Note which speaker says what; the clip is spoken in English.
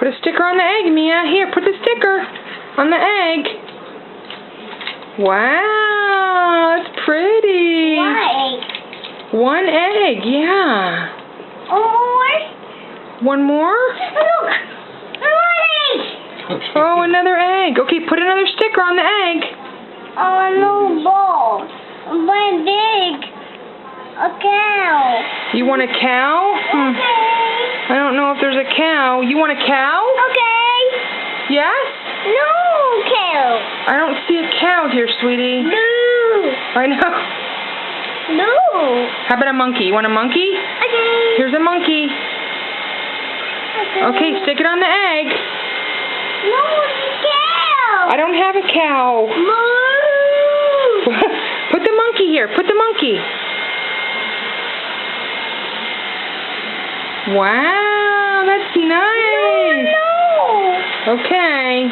Speaker 1: Put a sticker on the egg, Mia. Here, put the sticker on the egg. Wow, that's pretty. One egg, yeah. One more?
Speaker 2: Look! Another egg!
Speaker 1: Oh, another egg. Okay, put another sticker on the egg.
Speaker 2: Oh, no balls. One big. A cow.
Speaker 1: You want a cow?
Speaker 2: Okay.
Speaker 1: I don't know if there's a cow. You want a cow?
Speaker 2: Okay.
Speaker 1: Yes?
Speaker 2: No cow.
Speaker 1: I don't see a cow here, sweetie.
Speaker 2: No.
Speaker 1: I know.
Speaker 2: No.
Speaker 1: How about a monkey? You want a monkey?
Speaker 2: Okay.
Speaker 1: Here's a monkey. Okay, stick it on the egg.
Speaker 2: No, it's a cow.
Speaker 1: I don't have a cow.
Speaker 2: Moo.
Speaker 1: Put the monkey here. Put the monkey. Wow, that's nice.
Speaker 2: No.
Speaker 1: Okay.